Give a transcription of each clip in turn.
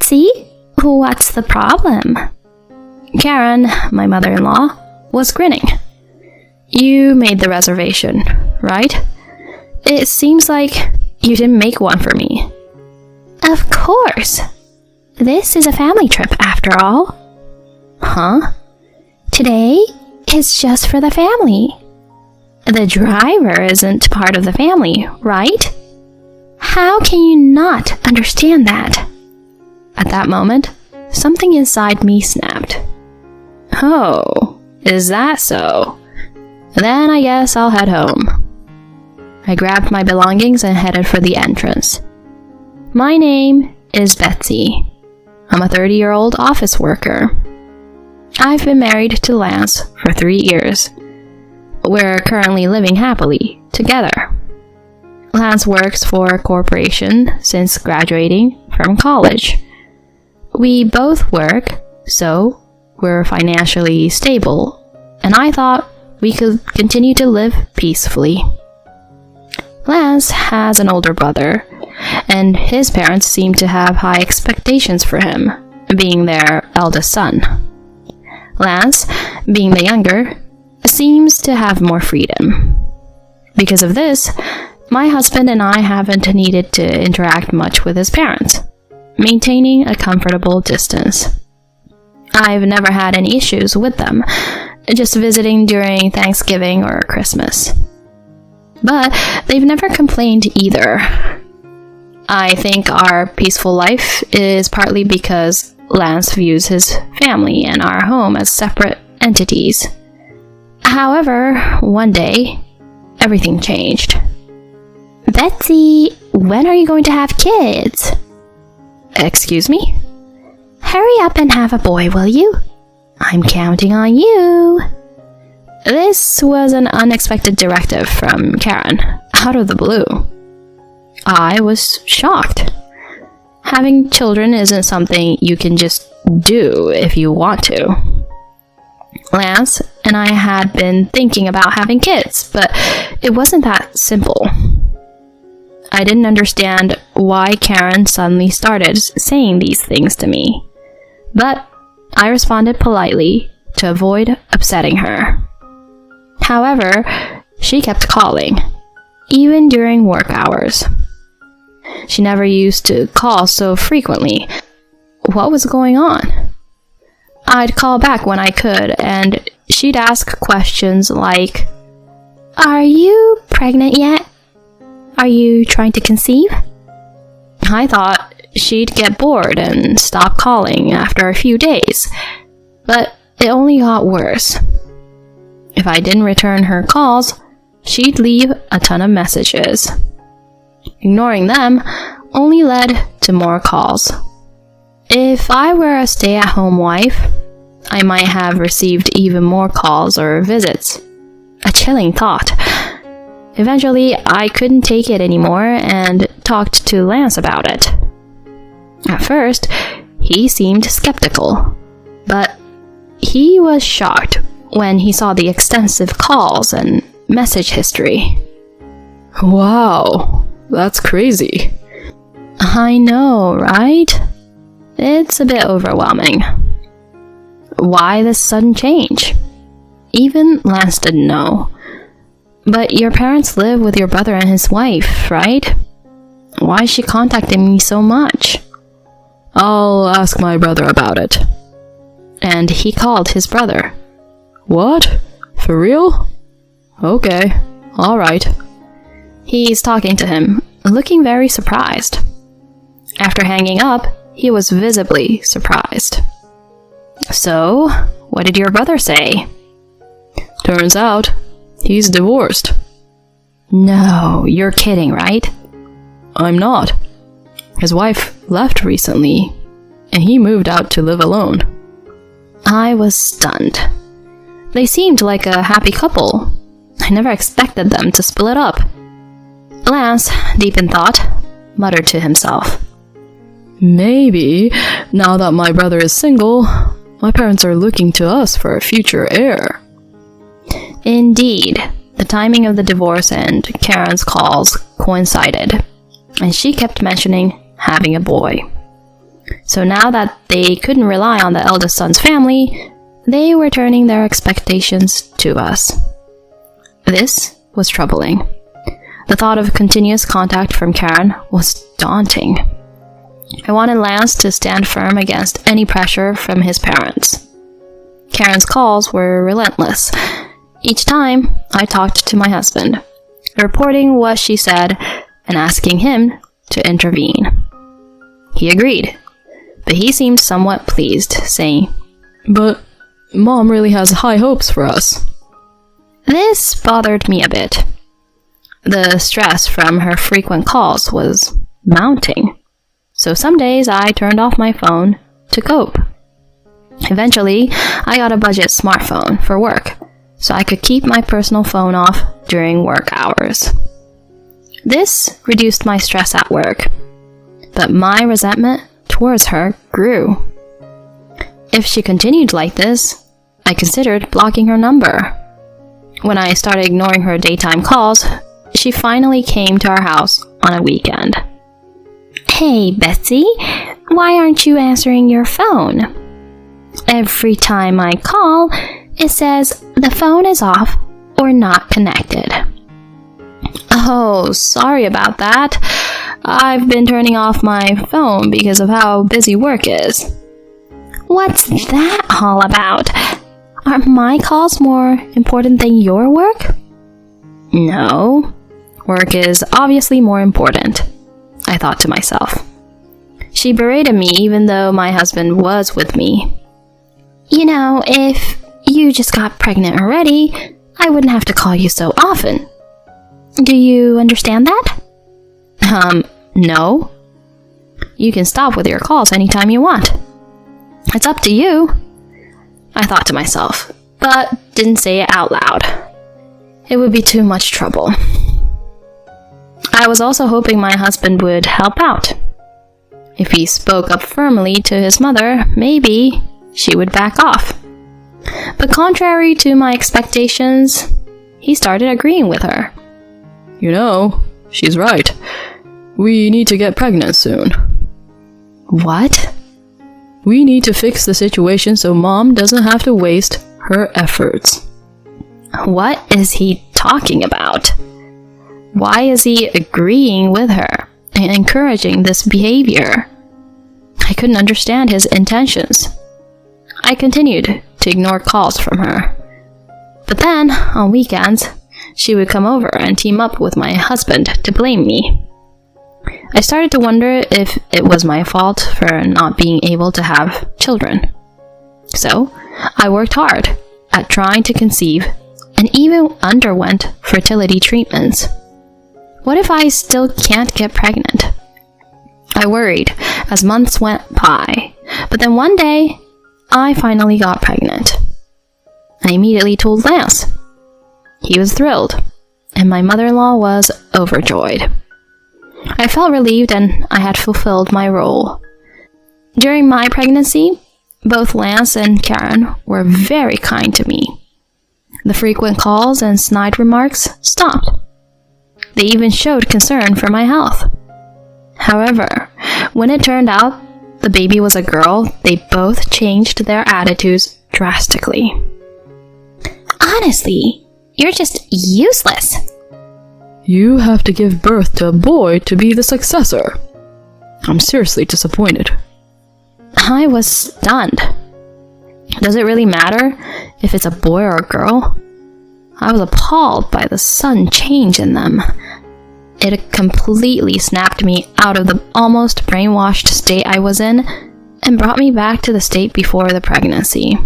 Betsy, what's the problem? Karen, my mother-in-law, was grinning. You made the reservation, right? It seems like you didn't make one for me. Of course. This is a family trip after all. Huh? Today is just for the family. The driver isn't part of the family, right? How can you not understand that? At that moment, something inside me snapped. Oh, is that so? Then I guess I'll head home. I grabbed my belongings and headed for the entrance. My name is Betsy. I'm a 30-year-old office worker. I've been married to Lance for 3 years. We're currently living happily together. Lance works for a corporation since graduating from college. We both work, so we're financially stable, and I thought we could continue to live peacefully. Lance has an older brother, and his parents seem to have high expectations for him, being their eldest son. Lance, being the younger, seems to have more freedom. Because of this, my husband and I haven't needed to interact much with his parents, maintaining a comfortable distance. I've never had any issues with them, just visiting during Thanksgiving or Christmas. But they've never complained either. I think our peaceful life is partly because Lance views his family and our home as separate entities. However, one day, everything changed. Betsy, when are you going to have kids? Excuse me? Hurry up and have a boy, will you? I'm counting on you. This was an unexpected directive from Karen, out of the blue. I was shocked. Having children isn't something you can just do if you want to. Lance and I had been thinking about having kids, but it wasn't that simple. I didn't understand why Karen suddenly started saying these things to me, but I responded politely to avoid upsetting her. However, she kept calling, even during work hours. She never used to call so frequently. What was going on? I'd call back when I could, and she'd ask questions like, "Are you pregnant yet? Are you trying to conceive?" I thought she'd get bored and stop calling after a few days, but it only got worse. If I didn't return her calls, she'd leave a ton of messages. Ignoring them only led to more calls. If I were a stay-at-home wife, I might have received even more calls or visits. A chilling thought. Eventually, I couldn't take it anymore and talked to Lance about it. At first, he seemed skeptical, but he was shocked when he saw the extensive calls and message history. Wow, that's crazy. I know, right? It's a bit overwhelming. Why this sudden change? Even Lance didn't know. But your parents live with your brother and his wife, right? Why is she contacting me so much? I'll ask my brother about it. And he called his brother. What? For real? Okay, alright. He's talking to him, looking very surprised. After hanging up, he was visibly surprised. So, what did your brother say? Turns out, he's divorced. No, you're kidding, right? I'm not. His wife left recently, and he moved out to live alone. I was stunned. They seemed like a happy couple. I never expected them to split up. Lance, deep in thought, muttered to himself. Maybe, now that my brother is single, my parents are looking to us for a future heir. Indeed, the timing of the divorce and Karen's calls coincided, and she kept mentioning having a boy. So now that they couldn't rely on the eldest son's family, they were turning their expectations to us. This was troubling. The thought of continuous contact from Karen was daunting. I wanted Lance to stand firm against any pressure from his parents. Karen's calls were relentless. Each time, I talked to my husband, reporting what she said and asking him to intervene. He agreed, but he seemed somewhat pleased, saying, "But Mom really has high hopes for us." This bothered me a bit. The stress from her frequent calls was mounting, so some days I turned off my phone to cope. Eventually, I got a budget smartphone for work, so I could keep my personal phone off during work hours. This reduced my stress at work, but my resentment towards her grew. If she continued like this, I considered blocking her number. When I started ignoring her daytime calls, she finally came to our house on a weekend. "Hey, Betsy, why aren't you answering your phone? Every time I call, it says the phone is off or not connected." "Oh, sorry about that. I've been turning off my phone because of how busy work is." "What's that all about? Are my calls more important than your work?" "No, work is obviously more important," I thought to myself. She berated me even though my husband was with me. "You know, if you just got pregnant already, I wouldn't have to call you so often. Do you understand that?" No. You can stop with your calls anytime you want. It's up to you," I thought to myself, but didn't say it out loud. It would be too much trouble. I was also hoping my husband would help out. If he spoke up firmly to his mother, maybe she would back off. But contrary to my expectations, he started agreeing with her. "You know, she's right. We need to get pregnant soon." "What?" "We need to fix the situation so Mom doesn't have to waste her efforts." What is he talking about? Why is he agreeing with her and encouraging this behavior? I couldn't understand his intentions. I continued to ignore calls from her. But then, on weekends, she would come over and team up with my husband to blame me. I started to wonder if it was my fault for not being able to have children. So, I worked hard at trying to conceive and even underwent fertility treatments. What if I still can't get pregnant? I worried as months went by, but then one day, I finally got pregnant. I immediately told Lance. He was thrilled, and my mother-in-law was overjoyed. I felt relieved and I had fulfilled my role. During my pregnancy, both Lance and Karen were very kind to me. The frequent calls and snide remarks stopped. They even showed concern for my health. However, when it turned out the baby was a girl, they both changed their attitudes drastically. "Honestly, you're just useless." "You have to give birth to a boy to be the successor. I'm seriously disappointed." I was stunned. Does it really matter if it's a boy or a girl? I was appalled by the sudden change in them. It completely snapped me out of the almost brainwashed state I was in and brought me back to the state before the pregnancy.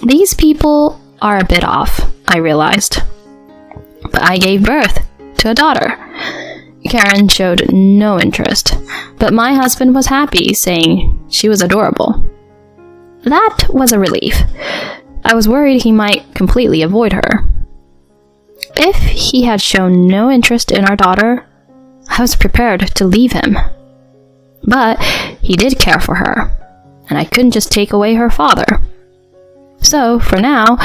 These people are a bit off, I realized. But I gave birth to a daughter. Karen showed no interest, but my husband was happy, saying she was adorable. That was a relief. I was worried he might completely avoid her. If he had shown no interest in our daughter, I was prepared to leave him. But he did care for her, and I couldn't just take away her father. So, for now,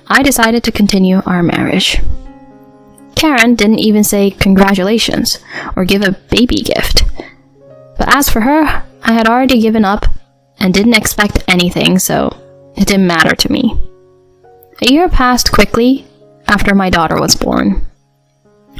I decided to continue our marriage. Karen didn't even say congratulations or give a baby gift. But as for her, I had already given up and didn't expect anything, so it didn't matter to me. A year passed quickly after my daughter was born.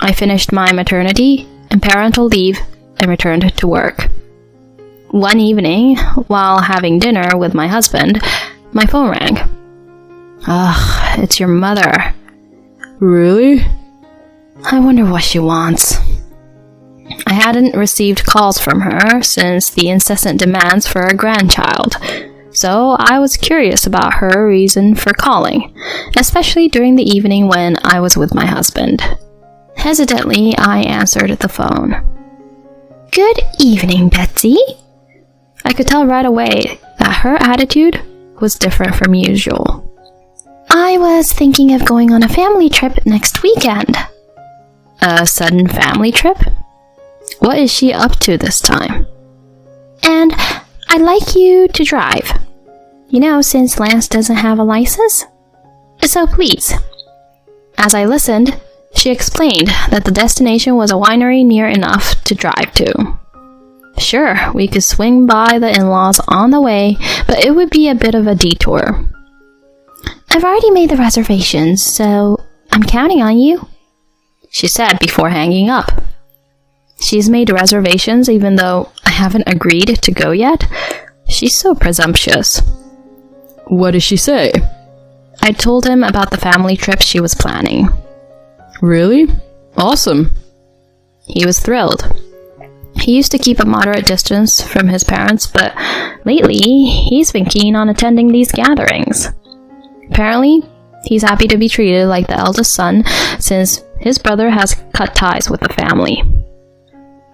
I finished my maternity and parental leave and returned to work. One evening, while having dinner with my husband, my phone rang. Ugh, it's your mother. Really? I wonder what she wants. I hadn't received calls from her since the incessant demands for a grandchild, so I was curious about her reason for calling, especially during the evening when I was with my husband. Hesitantly, I answered the phone. Good evening, Betsy. I could tell right away that her attitude was different from usual. I was thinking of going on a family trip next weekend. A sudden family trip? What is she up to this time? And I'd like you to drive. You know, since Lance doesn't have a license. So please. As I listened, she explained that the destination was a winery near enough to drive to. Sure, we could swing by the in-laws on the way, but it would be a bit of a detour. I've already made the reservations, so I'm counting on you, she said before hanging up. She's made reservations even though I haven't agreed to go yet? She's so presumptuous. What did she say? I told him about the family trip she was planning. Really? Awesome. He was thrilled. He used to keep a moderate distance from his parents, but lately he's been keen on attending these gatherings. Apparently, he's happy to be treated like the eldest son since his brother has cut ties with the family.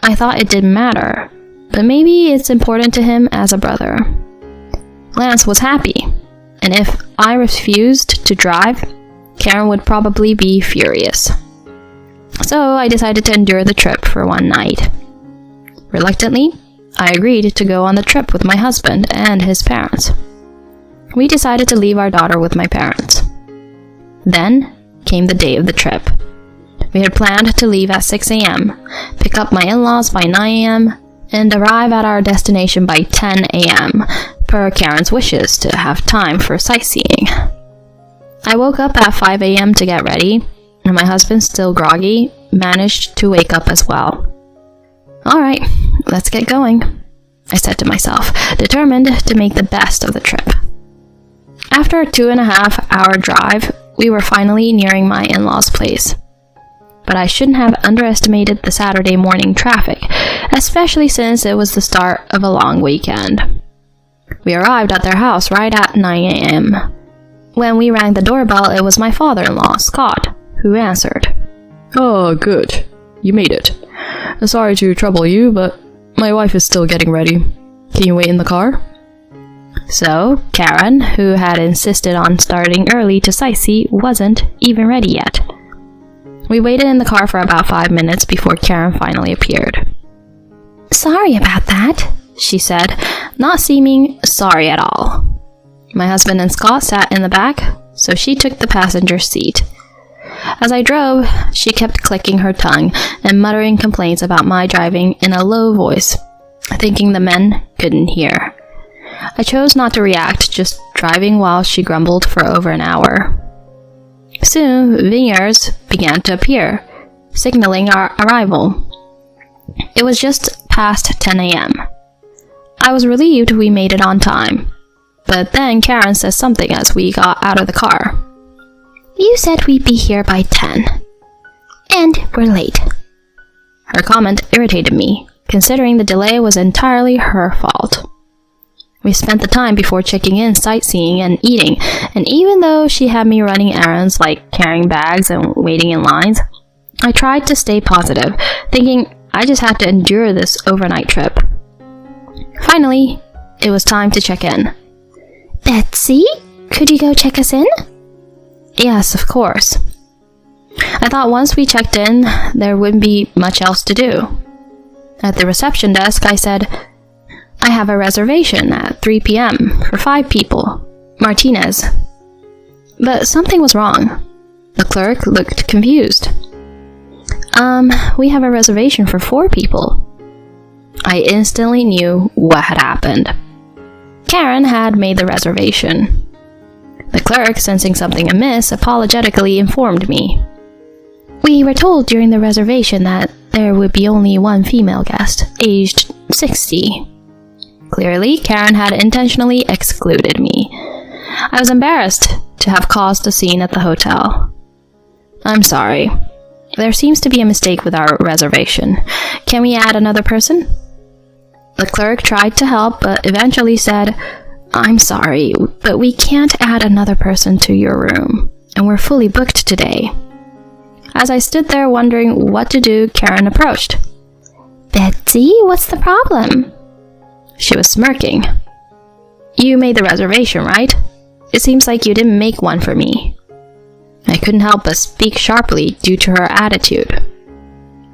I thought it didn't matter, but maybe it's important to him as a brother. Lance was happy, and if I refused to drive, Karen would probably be furious. So I decided to endure the trip for one night. Reluctantly, I agreed to go on the trip with my husband and his parents. We decided to leave our daughter with my parents. Then came the day of the trip. We had planned to leave at 6 a.m., pick up my in-laws by 9 a.m., and arrive at our destination by 10 a.m., per Karen's wishes to have time for sightseeing. I woke up at 5 a.m. to get ready, and my husband, still groggy, managed to wake up as well. Alright, let's get going, I said to myself, determined to make the best of the trip. After a 2.5-hour drive, we were finally nearing my in-laws' place. But I shouldn't have underestimated the Saturday morning traffic, especially since it was the start of a long weekend. We arrived at their house right at 9 a.m. When we rang the doorbell, it was my father-in-law, Scott, who answered. Oh, good. You made it. Sorry to trouble you, but my wife is still getting ready. Can you wait in the car? So, Karen, who had insisted on starting early to sightsee, wasn't even ready yet. We waited in the car for about 5 minutes before Karen finally appeared. Sorry about that, she said, not seeming sorry at all. My husband and Scott sat in the back, so she took the passenger seat. As I drove, she kept clicking her tongue and muttering complaints about my driving in a low voice, thinking the men couldn't hear. I chose not to react, just driving while she grumbled for over an hour. Soon, vineyards began to appear, signaling our arrival. It was just past 10 a.m. I was relieved we made it on time, but then Karen said something as we got out of the car. You said we'd be here by 10. And we're late. Her comment irritated me, considering the delay was entirely her fault. We spent the time before checking in, sightseeing, and eating, and even though she had me running errands like carrying bags and waiting in lines, I tried to stay positive, thinking I just had to endure this overnight trip. Finally, it was time to check in. Betsy, could you go check us in? Yes, of course. I thought once we checked in, there wouldn't be much else to do. At the reception desk, I said, I have a reservation at 3 p.m. for 5 people. Martinez. But something was wrong. The clerk looked confused. We have a reservation for 4 people. I instantly knew what had happened. Karen had made the reservation. The clerk, sensing something amiss, apologetically informed me. We were told during the reservation that there would be only one female guest, aged 60. Clearly, Karen had intentionally excluded me. I was embarrassed to have caused a scene at the hotel. I'm sorry. There seems to be a mistake with our reservation. Can we add another person? The clerk tried to help, but eventually said, I'm sorry, but we can't add another person to your room, and we're fully booked today. As I stood there wondering what to do, Karen approached. Betsy, what's the problem? She was smirking. You made the reservation, right? It seems like you didn't make one for me. I couldn't help but speak sharply due to her attitude.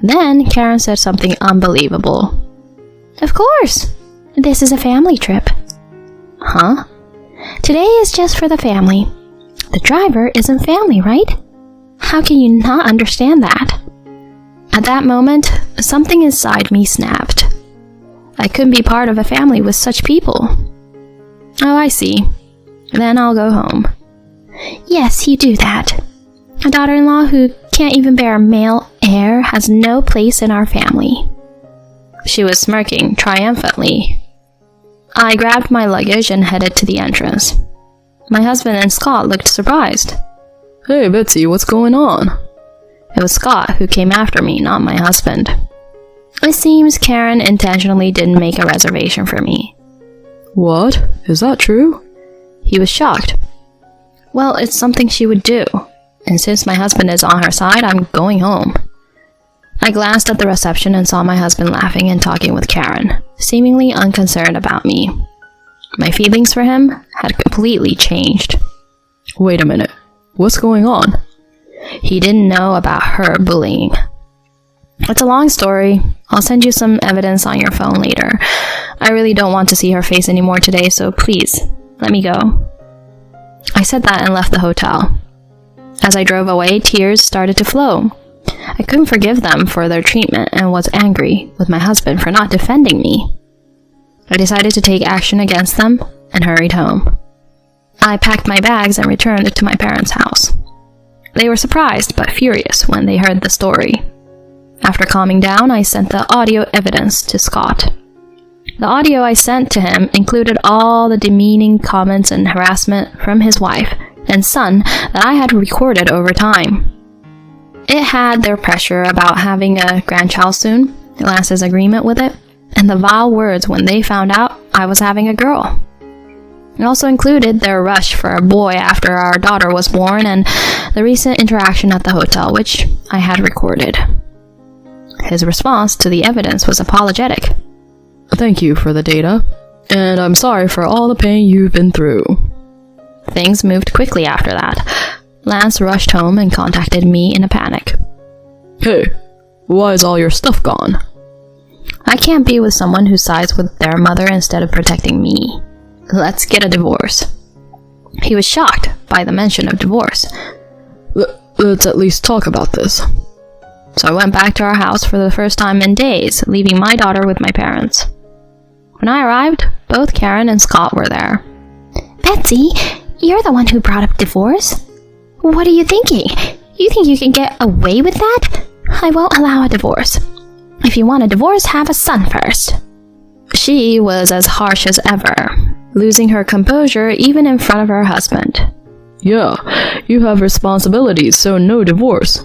Then Karen said something unbelievable. Of course. This is a family trip. Huh? Today is just for the family. The driver isn't family, right? How can you not understand that? At that moment, something inside me snapped. I couldn't be part of a family with such people. Oh, I see. Then I'll go home. Yes, you do that. A daughter-in-law who can't even bear a male heir has no place in our family. She was smirking triumphantly. I grabbed my luggage and headed to the entrance. My husband and Scott looked surprised. Hey, Betsy, what's going on? It was Scott who came after me, not my husband. It seems Karen intentionally didn't make a reservation for me. What? Is that true? He was shocked. Well, it's something she would do, and since my husband is on her side, I'm going home. I glanced at the reception and saw my husband laughing and talking with Karen, seemingly unconcerned about me. My feelings for him had completely changed. Wait a minute. What's going on? He didn't know about her bullying. It's a long story. I'll send you some evidence on your phone later. I really don't want to see her face anymore today, so please, let me go. I said that and left the hotel. As I drove away, tears started to flow. I couldn't forgive them for their treatment and was angry with my husband for not defending me. I decided to take action against them and hurried home. I packed my bags and returned to my parents' house. They were surprised but furious when they heard the story. After calming down, I sent the audio evidence to Scott. The audio I sent to him included all the demeaning comments and harassment from his wife and son that I had recorded over time. It had their pressure about having a grandchild soon, Lance's agreement with it, and the vile words when they found out I was having a girl. It also included their rush for a boy after our daughter was born and the recent interaction at the hotel, which I had recorded. His response to the evidence was apologetic. Thank you for the data, and I'm sorry for all the pain you've been through. Things moved quickly after that. Lance rushed home and contacted me in a panic. Hey, why is all your stuff gone? I can't be with someone who sides with their mother instead of protecting me. Let's get a divorce. He was shocked by the mention of divorce. Let's at least talk about this. So I went back to our house for the first time in days, leaving my daughter with my parents. When I arrived, both Karen and Scott were there. Betsy, you're the one who brought up divorce. What are you thinking? You think you can get away with that? I won't allow a divorce. If you want a divorce, have a son first. She was as harsh as ever, losing her composure even in front of her husband. Yeah, you have responsibilities, so no divorce.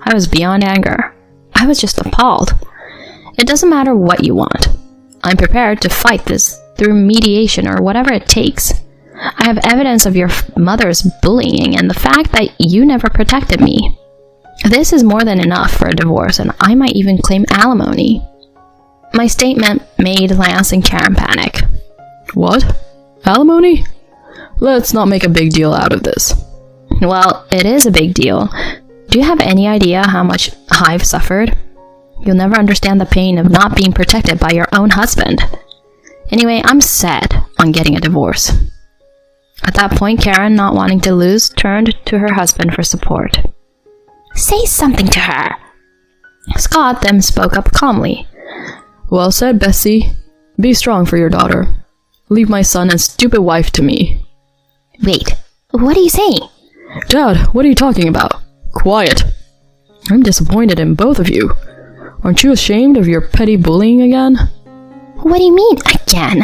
I was beyond anger. I was just appalled. It doesn't matter what you want. I'm prepared to fight this through mediation or whatever it takes. I have evidence of your mother's bullying and the fact that you never protected me. This is more than enough for a divorce, and I might even claim alimony. My statement made Lance and Karen panic. What? Alimony? Let's not make a big deal out of this. Well, it is a big deal. Do you have any idea how much I've suffered? You'll never understand the pain of not being protected by your own husband. Anyway, I'm set on getting a divorce. At that point, Karen, not wanting to lose, turned to her husband for support. Say something to her. Scott then spoke up calmly. Well said, Bessie. Be strong for your daughter. Leave my son and stupid wife to me. Wait, what are you saying? Dad, what are you talking about? Quiet. I'm disappointed in both of you. Aren't you ashamed of your petty bullying again? What do you mean, again?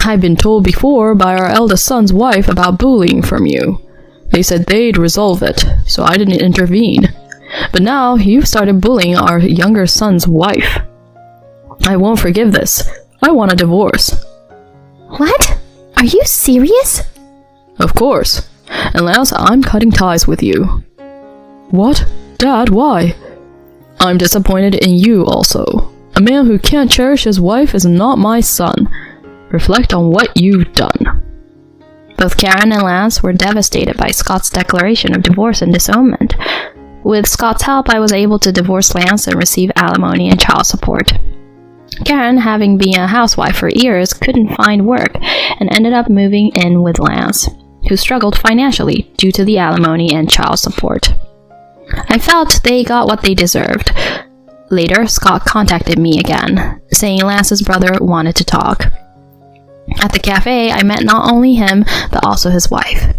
I've been told before by our eldest son's wife about bullying from you. They said they'd resolve it, so I didn't intervene. But now you've started bullying our younger son's wife. I won't forgive this. I want a divorce. What? Are you serious? Of course. And Lance, I'm cutting ties with you. What? Dad, why? I'm disappointed in you also. A man who can't cherish his wife is not my son. Reflect on what you've done. Both Karen and Lance were devastated by Scott's declaration of divorce and disownment. With Scott's help, I was able to divorce Lance and receive alimony and child support. Karen, having been a housewife for years, couldn't find work and ended up moving in with Lance, who struggled financially due to the alimony and child support. I felt they got what they deserved. Later, Scott contacted me again, saying Lance's brother wanted to talk. At the cafe, I met not only him, but also his wife.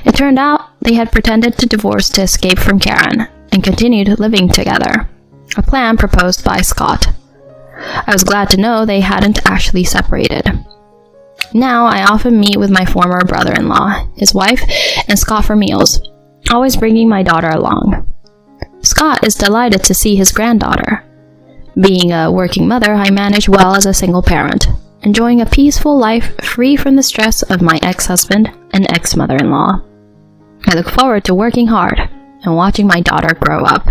It turned out they had pretended to divorce to escape from Karen, and continued living together, a plan proposed by Scott. I was glad to know they hadn't actually separated. Now, I often meet with my former brother-in-law, his wife, and Scott for meals, always bringing my daughter along. Scott is delighted to see his granddaughter. Being a working mother, I manage well as a single parent, enjoying a peaceful life free from the stress of my ex-husband and ex-mother-in-law. I look forward to working hard and watching my daughter grow up.